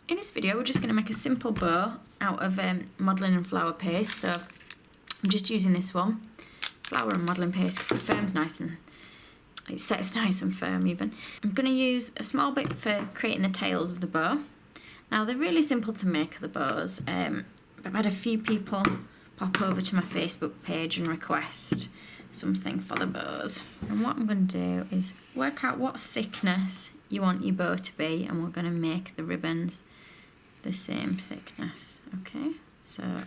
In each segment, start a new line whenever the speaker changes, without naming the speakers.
In this video we're just going to make a simple bow out of modelling and flower paste. So I'm just using this one, flower and modelling paste, because it firms nice and it sets nice and firm even. I'm going to use a small bit for creating the tails of the bow. Now they're really simple to make, the bows. I've had a few people pop over to my Facebook page and request something for the bows. And what I'm going to do is work out what thickness you want your bow to be, and we're going to make the ribbons the same thickness. Okay, so I'll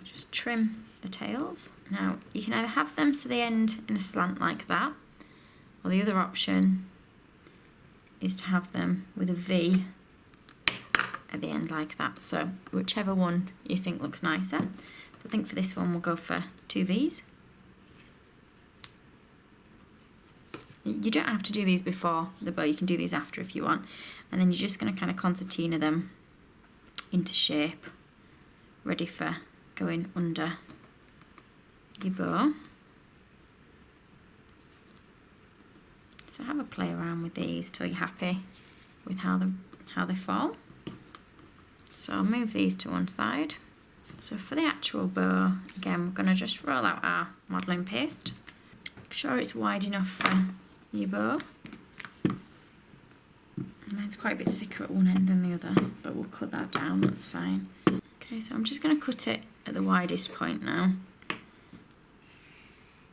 just trim the tails. Now you can either have them so they end in a slant like that, or the other option is to have them with a V at the end like that. So whichever one you think looks nicer. So I think for this one we'll go for 2 V's. You don't have to do these before the bow, you can do these after if you want. And then you're just going to kind of concertina them into shape, ready for going under your bow. So have a play around with these till you're happy with how they fall. So I'll move these to one side. So for the actual bow, again, we're going to just roll out our modelling paste. Make sure it's wide enough for your bow. Mine's quite a bit thicker at one end than the other, but we'll cut that down, that's fine. Okay, so I'm just going to cut it at the widest point now.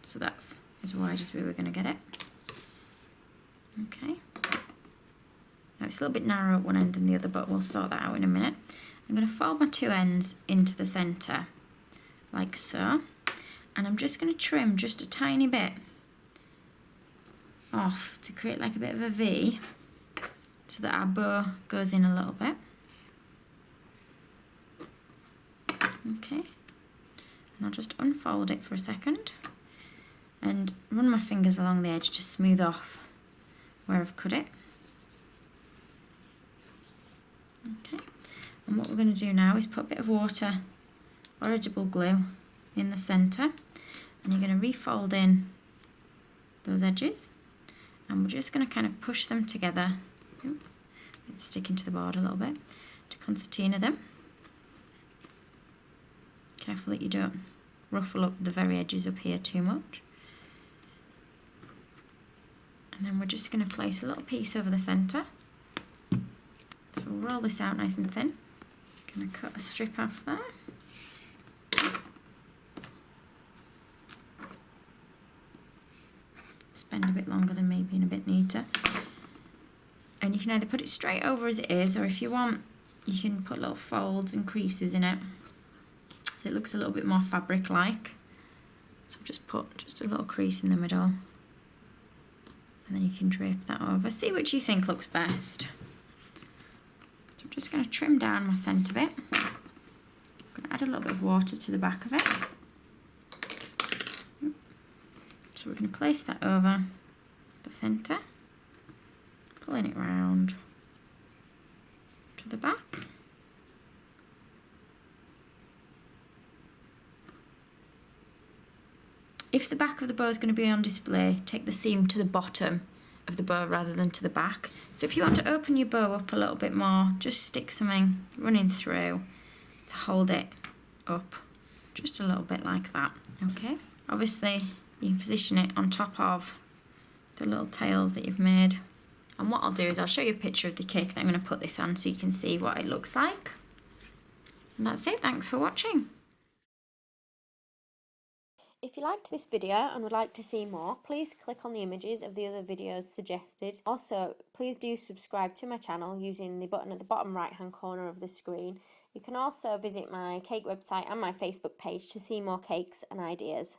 So that's as wide as we were going to get it. Okay. Now it's a little bit narrow at one end than the other, but we'll sort that out in a minute. I'm going to fold my 2 ends into the centre, like so. And I'm just going to trim just a tiny bit off to create like a bit of a V, so that our bow goes in a little bit. Okay, and I'll just unfold it for a second and run my fingers along the edge to smooth off where I've cut it. Okay, and what we're going to do now is put a bit of water or a double glue in the centre, and you're going to refold in those edges, and we're just going to kind of push them together. It's sticking to the board a little bit, to concertina them. Careful that you don't ruffle up the very edges up here too much. And then we're just going to place a little piece over the centre. So we'll roll this out nice and thin. Going to cut a strip off there. Spend a bit longer than me being a bit neater. And you can either put it straight over as it is, or if you want, you can put little folds and creases in it, so it looks a little bit more fabric-like. So I've just put just a little crease in the middle, and then you can drape that over. See which you think looks best. So I'm just going to trim down my centre bit. I'm going to add a little bit of water to the back of it. So we're going to place that over the centre, pulling it round to the back. If the back of the bow is going to be on display, take the seam to the bottom of the bow rather than to the back. So if you want to open your bow up a little bit more, just stick something running through to hold it up just a little bit like that. Okay, obviously you can position it on top of the little tails that you've made. And what I'll do is I'll show you a picture of the cake that I'm going to put this on so you can see what it looks like. And that's it, thanks for watching.
If you liked this video and would like to see more, please click on the images of the other videos suggested. Also, please do subscribe to my channel using the button at the bottom right hand corner of the screen. You can also visit my cake website and my Facebook page to see more cakes and ideas.